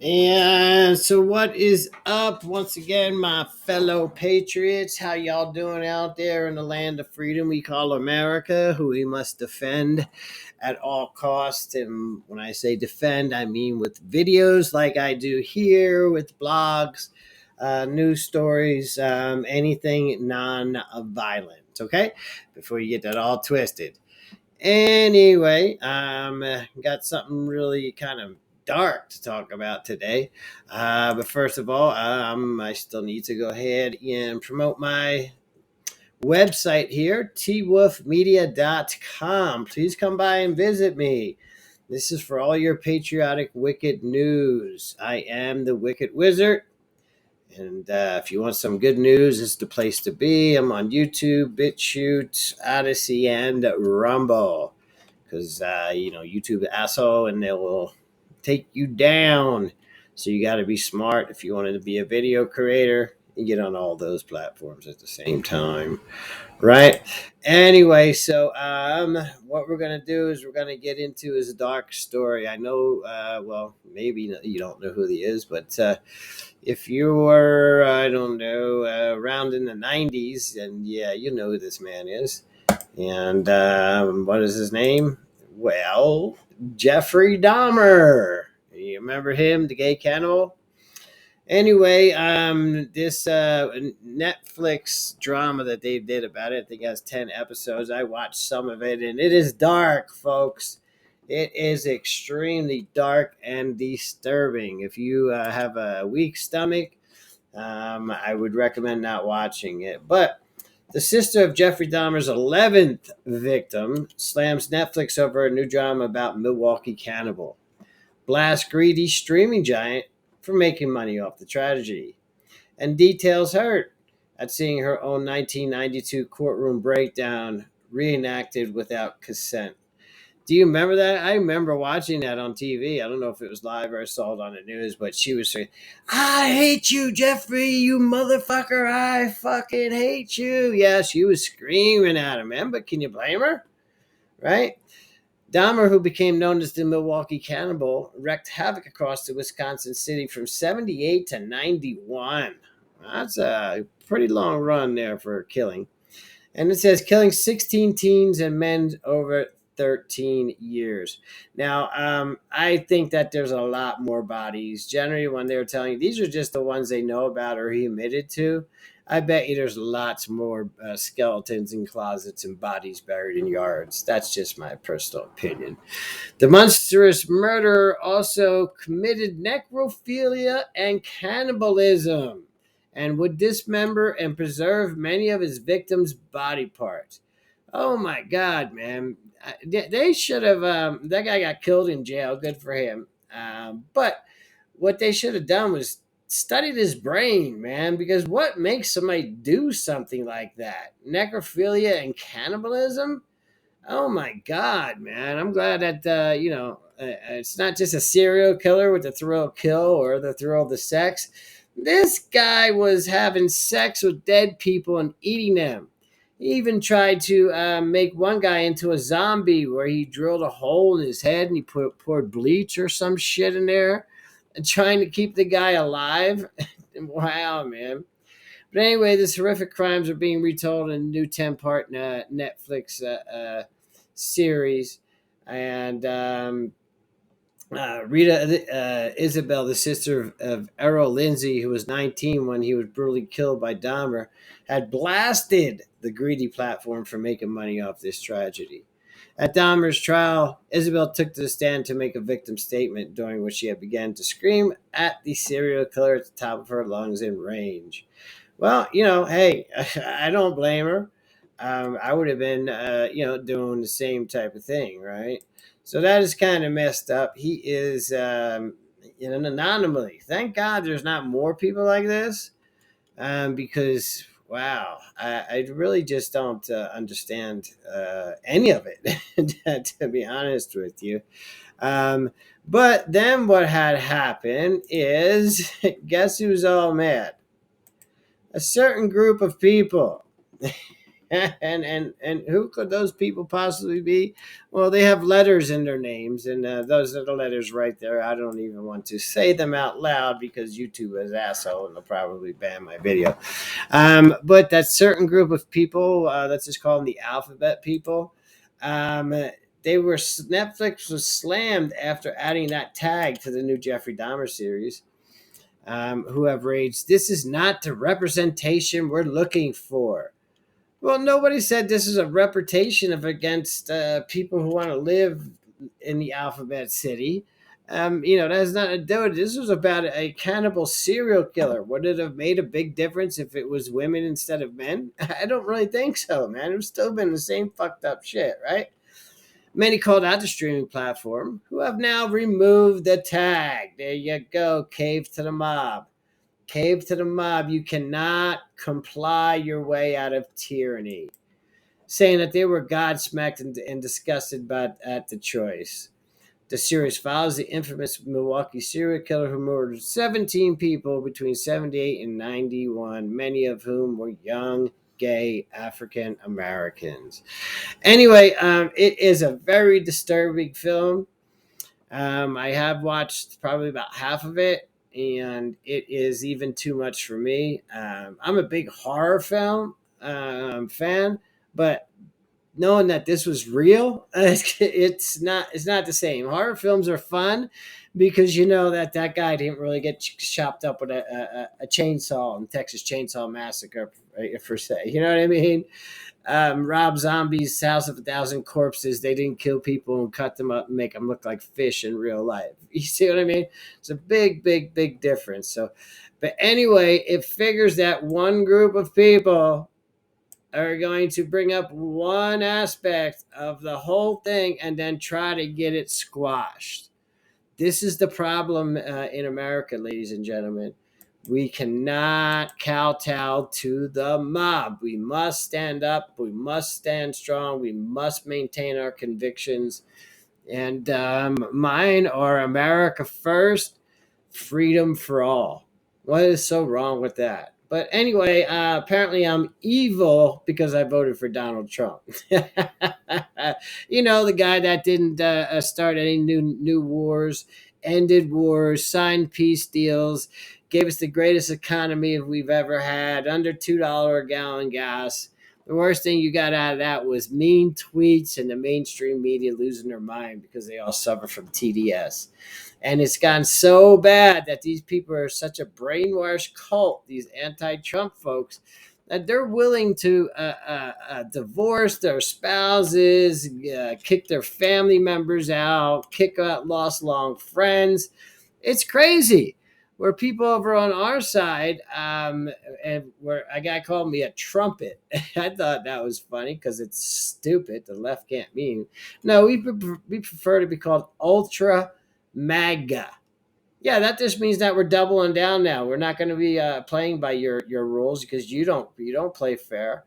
And so what is up once again, my fellow patriots? How y'all doing out there in the land of freedom we call America, who we must defend at all costs? And when I say defend, I mean with videos like I do here, with blogs, news stories, anything non-violent, okay? Before you get that all twisted. Anyway, got something really kind of dark to talk about today. But first of all, I still need to go ahead and promote my website here, twolfmedia.com. Please come by and visit me. This is for all your patriotic wicked news. I am the Wicked Wizard. And if you want some good news, it's the place to be. I'm on YouTube, BitChute, Odyssey, and Rumble. Because, YouTube is asshole and they will take you down. So you got to be smart if you wanted to be a video creator. You get on all those platforms at the same time, right? Anyway, so what we're gonna do is we're gonna get into his dark story. I know, well, maybe you don't know who he is, but if you were, I don't know, around in the '90s, and yeah, you know who this man is. And what is his name? Well, Jeffrey Dahmer. You remember him, the gay cannibal? Anyway, this Netflix drama that they did about it, I think it has 10 episodes. I watched some of it, and it is dark, folks. It is extremely dark and disturbing. If you have a weak stomach, I would recommend not watching it. But the sister of Jeffrey Dahmer's 11th victim slams Netflix over a new drama about Milwaukee cannibal. Blasts greedy streaming giant for making money off the tragedy. And details hurt at seeing her own 1992 courtroom breakdown reenacted without consent. Do you remember that? I remember watching that on TV. I don't know if it was live or I saw it on the news, but she was saying, I hate you, Jeffrey, you motherfucker. I fucking hate you. Yeah, she was screaming at him, man, but can you blame her? Right? Dahmer, who became known as the Milwaukee Cannibal, wreaked havoc across the Wisconsin city from 78 to 91. That's a pretty long run there for killing. And it says killing 16 teens and men over 13 years. Now, I think that there's a lot more bodies. Generally, when they're telling you, these are just the ones they know about or he admitted to. I bet you there's lots more skeletons in closets and bodies buried in yards. That's just my personal opinion. The monstrous murderer also committed necrophilia and cannibalism and would dismember and preserve many of his victims' body parts. Oh my God, man. They should have, that guy got killed in jail. Good for him. But what they should have done was studied his brain, man, because what makes somebody do something like that? Necrophilia and cannibalism? Oh my God, man. I'm glad that, it's not just a serial killer with the thrill of kill or the thrill of the sex. This guy was having sex with dead people and eating them. He even tried to make one guy into a zombie where he drilled a hole in his head and he poured bleach or some shit in there and trying to keep the guy alive. Wow, man. But anyway, these horrific crimes are being retold in a new 10-part Netflix series. And Rita Isabel, the sister of Errol Lindsay, who was 19 when he was brutally killed by Dahmer, had blasted the greedy platform for making money off this tragedy. At Dahmer's trial, Isabel took to the stand to make a victim statement, during which she had begun to scream at the serial killer at the top of her lungs in rage. Well, hey, I don't blame her. I would have been, doing the same type of thing, right? So that is kind of messed up. He is in an anomaly. Thank God there's not more people like this, because wow, I really just don't understand any of it, to be honest with you. But then what had happened is, guess who's all mad? A certain group of people. And who could those people possibly be? Well, they have letters in their names, and those are the letters right there. I don't even want to say them out loud because YouTube is asshole and they'll probably ban my video. But that certain group of people, let's just call them the alphabet people. Um, they were Netflix was slammed after adding that tag to the new Jeffrey Dahmer series. Who have raged, "This is not the representation we're looking for." Well, nobody said this is a representation of against people who want to live in the alphabet city. That has nothing to do with it. This was about a cannibal serial killer. Would it have made a big difference if it was women instead of men? I don't really think so, man. It would still been the same fucked up shit, right? Many called out the streaming platform, who have now removed the tag. There you go, cave to the mob. Cave to the mob. You cannot comply your way out of tyranny. Saying that they were godsmacked and disgusted at the choice. The series follows the infamous Milwaukee serial killer who murdered 17 people between 78 and 91, many of whom were young, gay African Americans. Anyway, it is a very disturbing film. I have watched probably about half of it, and it is even too much for me. I'm a big horror film fan, but knowing that this was real, it's not the same. Horror films are fun because you know that guy didn't really get chopped up with a chainsaw in Texas Chainsaw Massacre, per se. You know what I mean? Rob Zombie's House of a Thousand Corpses, they didn't kill people and cut them up and make them look like fish in real life. You see what I mean? It's a big, big, big difference. So, but anyway, it figures that one group of people are going to bring up one aspect of the whole thing and then try to get it squashed. This is the problem in America, ladies and gentlemen. We cannot kowtow to the mob. We must stand up. We must stand strong. We must maintain our convictions. And mine are America first, freedom for all. What is so wrong with that? But anyway, apparently I'm evil because I voted for Donald Trump. The guy that didn't start any new wars, ended wars, signed peace deals, gave us the greatest economy we've ever had, under $2 a gallon gas. The worst thing you got out of that was mean tweets and the mainstream media losing their mind because they all suffer from TDS. And it's gotten so bad that these people are such a brainwashed cult, these anti-Trump folks, that they're willing to divorce their spouses, kick their family members out, kick out lost long friends. It's crazy. Where people over on our side, and where a guy called me a trumpet. I thought that was funny because it's stupid. The left can't mean. No, we prefer to be called ultra MAGA. Yeah, that just means that we're doubling down now. We're not going to be playing by your rules because you don't play fair.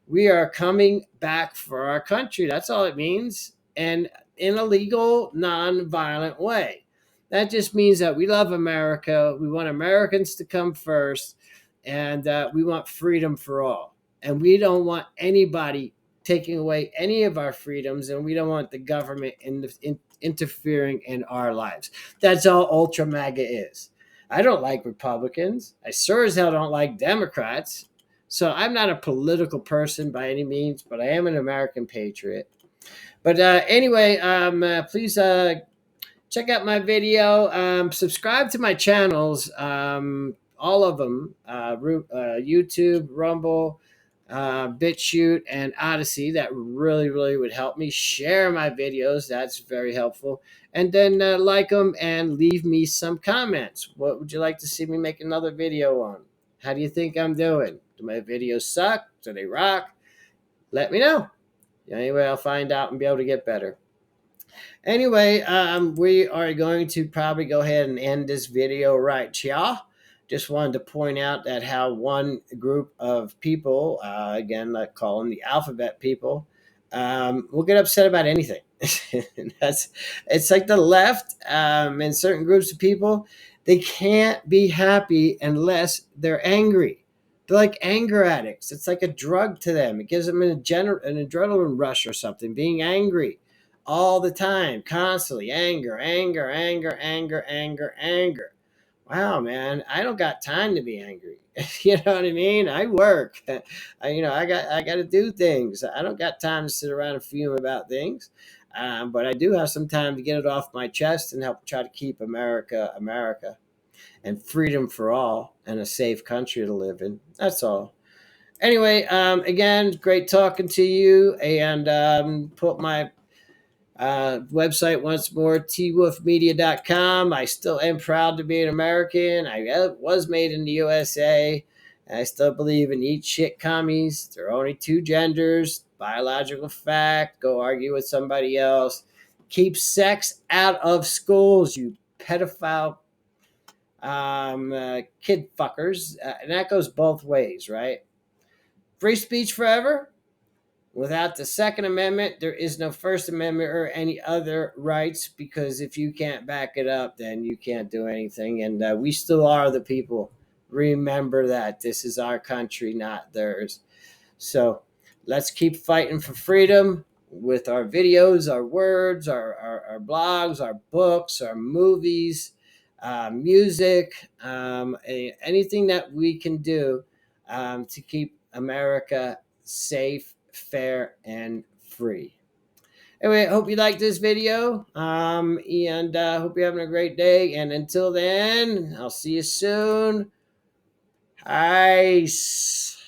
We are coming back for our country. That's all it means, and in a legal, non-violent way. That just means that we love America. We want Americans to come first, and we want freedom for all. And we don't want anybody taking away any of our freedoms, and we don't want the government interfering in our lives. That's all Ultra MAGA is. I don't like Republicans. I sure as hell don't like Democrats. So I'm not a political person by any means, but I am an American patriot. But anyway, please check out my video. Subscribe to my channels, all of them, YouTube, Rumble, BitChute, and Odyssey. That really, really would help me. Share my videos. That's very helpful. And then like them and leave me some comments. What would you like to see me make another video on? How do you think I'm doing? Do my videos suck? Do they rock? Let me know. Anyway, I'll find out and be able to get better. Anyway, we are going to probably go ahead and end this video right, y'all. Just wanted to point out that how one group of people, again, I call them the alphabet people, will get upset about anything. It's like the left and certain groups of people, they can't be happy unless they're angry. They're like anger addicts. It's like a drug to them. It gives them an adrenaline rush or something, being angry all the time, constantly. Anger, anger, anger, anger, anger, anger. Wow, man, I don't got time to be angry. You know what I mean? I work. I got to do things. I don't got time to sit around and fume about things. But I do have some time to get it off my chest and help try to keep America, America, and freedom for all, and a safe country to live in. That's all. Anyway, again, great talking to you, and put my website once more, twolfmedia.com. I still am proud to be an American. I was made in the USA. And I still believe in eat shit commies. There are only two genders. Biological fact. Go argue with somebody else. Keep sex out of schools, you pedophile kid fuckers. And that goes both ways, right? Free speech forever. Without the Second Amendment, there is no First Amendment or any other rights, because if you can't back it up, then you can't do anything. And we still are the people. Remember that. This is our country, not theirs. So let's keep fighting for freedom with our videos, our words, our blogs, our books, our movies, music, anything that we can do to keep America safe, fair, and free. Anyway, I hope you liked this video, and hope you're having a great day. And until then, I'll see you soon. Peace.